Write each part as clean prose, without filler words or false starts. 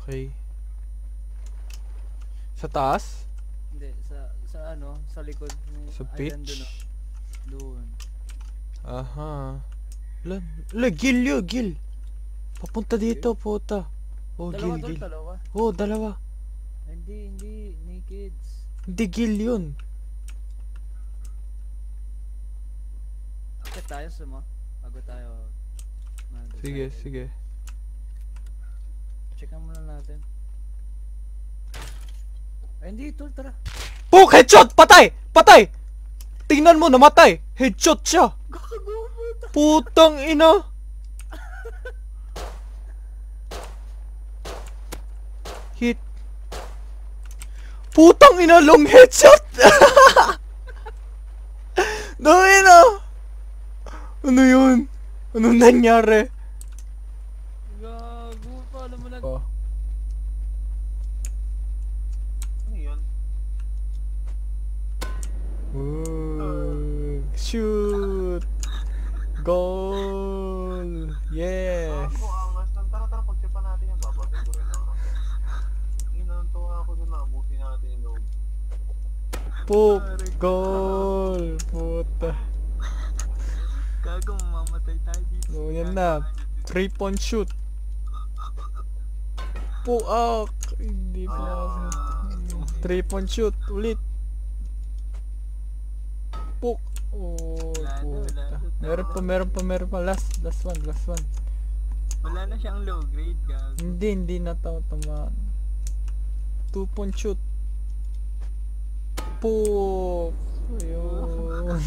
Okay. Sa taas? Hindi, sa ano, sa likod ng Sa island doon, pitch? oh. Doon. Aha. La, Gil yun, Gil. Papunta dito, puta. Oh, Dalawa Gil, tol, Gil. dalawa. Oh, dalawa. Hindi, nakeds. Hindi, Gil yun. Akit tayo sa mo, bago tayo Sige, sige. Checkan muna natin. Ay, hindi tol, tara. Puk! Headshot! Patay! Patay! Tingnan mo, namatay! Headshot siya! Gago, puta. Putang ina! Hit. Putang ina, long headshot! Dami na! Ano yun? Anong nangyari? Gago, paano mo Oh. Ano yun? Ooh, shoot! Goal! Yes! Ako, angas lang. Tara, pagtipan natin yan. Babagay ko rin ako. Inantuwa ako doon na abutin natin yung loob. Puk! Goal! Puta. Gago, mamamatay tayo dito. So, yan na. 3-point shoot. Puak! Hindi pa. 3-point shoot. Ulit. Puk! Oh, puta. Meron pa. Last one. Wala na siyang low grade, gago. Hindi na tama. 2-point shoot. Puk! Ayun.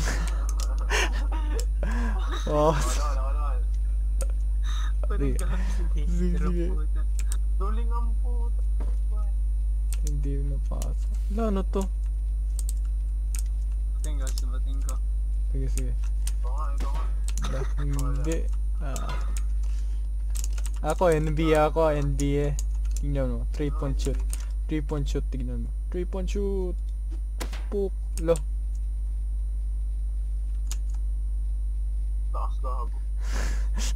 Oh, Wala. Sige. Sige. Duling ang puta. Hindi napasa. Wala, ano to? Sabating ko. Sige. Ito nga. Hindi. Ako, NBA. Tingnan mo. 3-point shoot. 3-point shoot, tignan mo. 3-point shoot. Puk. Lo. Taas gago.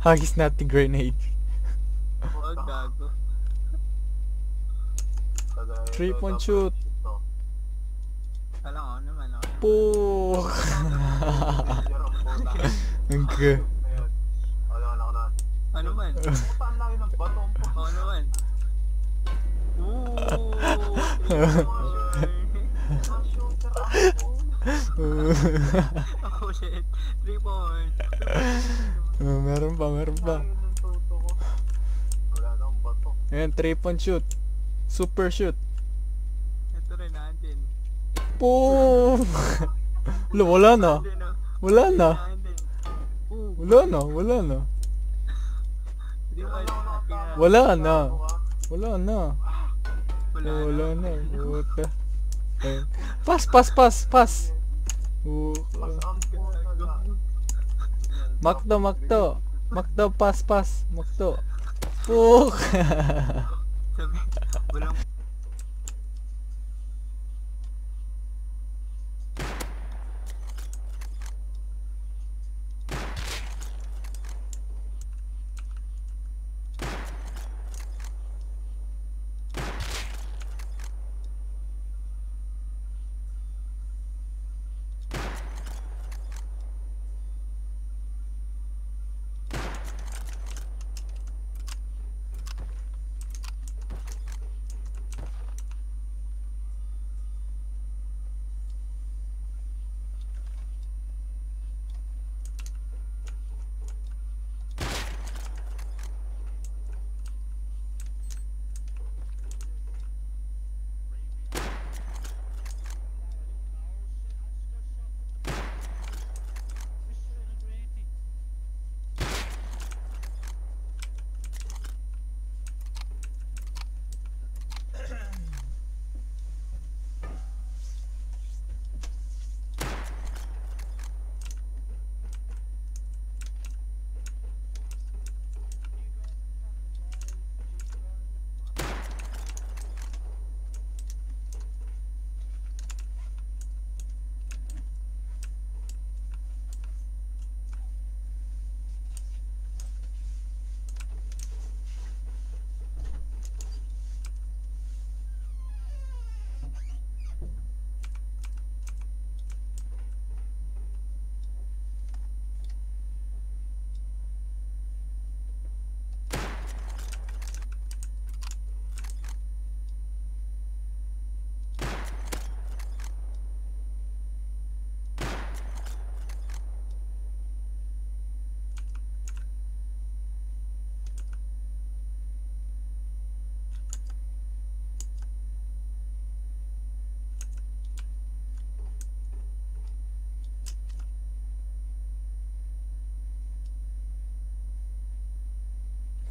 Hagis natin grenade. Huwag, gago. 3-point shoot. Alam ko naman, ako. Puk. Ang ga. Wala. Ano man? Puta, ang laki ng bato. Ako naman. Shooter ako. Oh shit. 3 points. Meron pa. Ayun ang toto ko. Wala na ang bato. Ayan, 3-point shoot. Super shoot. Ito rin natin. Puk. Lo, wala na. Wala na. Wala na. Wala na. Puta. Eh. Pass. Makto, pass. Makto. Puk. Sabi, walang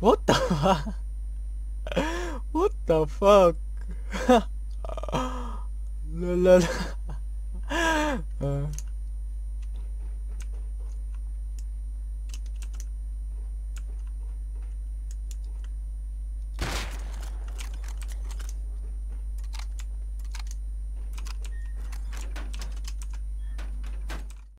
What the fuck? What the fuck? Lala.